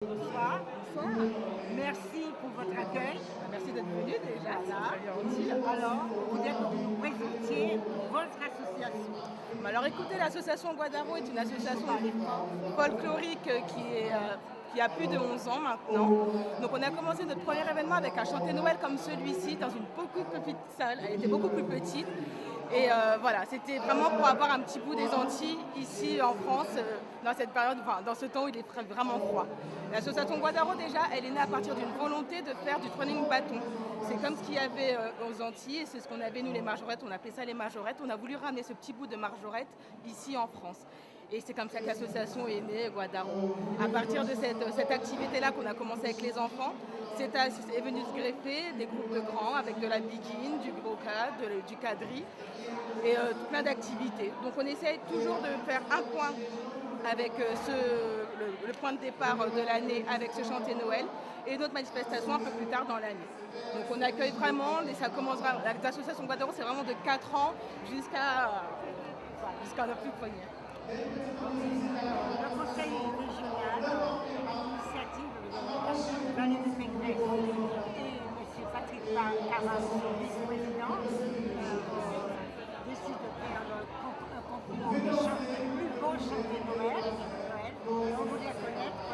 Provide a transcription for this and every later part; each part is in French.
Bonsoir. Bonsoir. Merci pour votre accueil. Merci d'être venu déjà, Voilà. c'est très gentil. Alors, je voudrais que vous nous présentiez votre association. Alors écoutez, l'association Guadaro est une association folklorique qui a plus de 11 ans maintenant. Donc on a commencé notre premier événement avec un chanté Noël comme celui-ci dans une beaucoup plus petite salle. Elle était beaucoup plus petite. Et voilà, c'était vraiment pour avoir un petit bout des Antilles ici en France, dans cette période, enfin, dans ce temps où il est vraiment froid. L'association Guadaro déjà, elle est née à partir d'une volonté de faire du trolling bâton. C'est comme ce qu'il y avait aux Antilles, et c'est ce qu'on avait nous les majorettes, on appelait ça les majorettes. On a voulu ramener ce petit bout de marjorette ici en France. Et c'est comme ça que l'association est née, Guadaro. À partir de cette activité-là qu'on a commencé avec les enfants, est venu se greffer des groupes de grands avec de la biguine, du broca, du quadri et plein d'activités. Donc on essaye toujours de faire un point avec le point de départ de l'année avec ce chanté Noël et d'autres manifestations un peu plus tard dans l'année. Donc on accueille vraiment, et ça commence vraiment, l'association Guadaro c'est vraiment de 4 ans jusqu'à la plus première. Le conseil régional, à l'initiative de Valérie Pécresse et M. Patrick Caram, son vice-président, décide de faire un concours de le plus beau chanté Noël. On voudrait connaître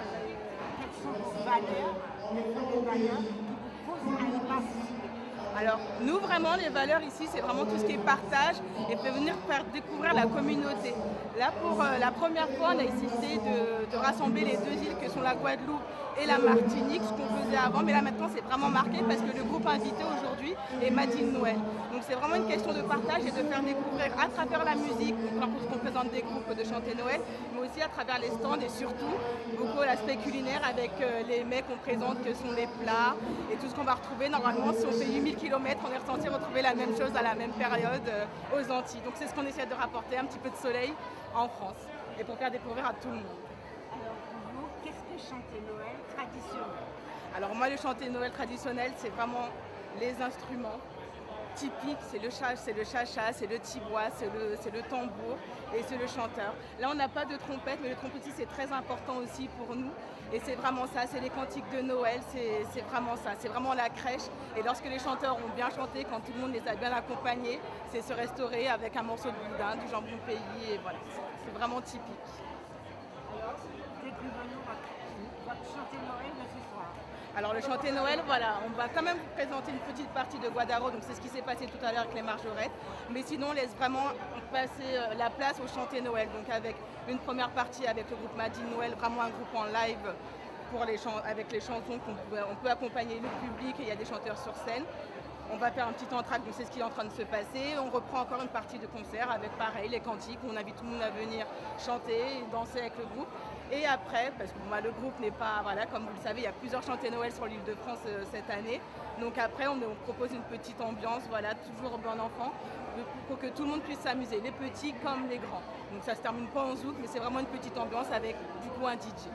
quelles sont vos valeurs, les valeurs qui vous poussent à y participer. Alors, nous, vraiment, les valeurs ici, c'est vraiment tout ce qui est partage et venir faire découvrir la communauté. Là, pour la première fois, on a essayé de rassembler les deux îles que sont la Guadeloupe et la Martinique, ce qu'on faisait avant. Mais là, maintenant, c'est vraiment marqué parce que le groupe invité aujourd'hui est Madine Noël. Donc, c'est vraiment une question de partage et de faire découvrir à travers la musique, qu'on présente des groupes de chanter Noël, mais aussi à travers les stands et surtout beaucoup l'aspect culinaire avec les mets qu'on présente, que sont les plats et tout ce qu'on va retrouver. Normalement, si on fait 8000 km, on est censé retrouver la même chose à la même période aux Antilles. Donc c'est ce qu'on essaie de rapporter, un petit peu de soleil en France et pour faire découvrir à tout le monde. Alors pour vous, qu'est-ce que chanter Noël traditionnel? Alors moi, le chanter Noël traditionnel, c'est vraiment les instruments typiques, c'est le chacha, c'est le tibois, c'est le tambour et c'est le chanteur. Là, on n'a pas de trompette, mais le trompettiste c'est très important aussi pour nous. Et c'est vraiment ça, c'est les cantiques de Noël, c'est vraiment ça, c'est vraiment la crèche. Et lorsque les chanteurs ont bien chanté, quand tout le monde les a bien accompagnés, c'est se restaurer avec un morceau de boudin, du jambon pays, et voilà, c'est vraiment typique. Alors, décrivez-nous votre chanté Noël de ce soir. Alors le chanté Noël, voilà, on va quand même vous présenter une petite partie de Guadaro, donc c'est ce qui s'est passé tout à l'heure avec les marjorettes. Mais sinon, on laisse vraiment passer la place au chanté Noël, donc avec une première partie avec le groupe Madine Noël, vraiment un groupe en live avec les chansons on peut accompagner le public et il y a des chanteurs sur scène. On va faire un petit entracte, donc c'est ce qui est en train de se passer. On reprend encore une partie de concert avec pareil, les cantiques, où on invite tout le monde à venir chanter et danser avec le groupe. Et après, parce que le groupe n'est pas, voilà, comme vous le savez, il y a plusieurs chantés Noël sur l'île de France cette année. Donc après, on propose une petite ambiance, voilà, toujours bon enfant, pour que tout le monde puisse s'amuser, les petits comme les grands. Donc ça se termine pas en zouk, mais c'est vraiment une petite ambiance avec du coup un DJ.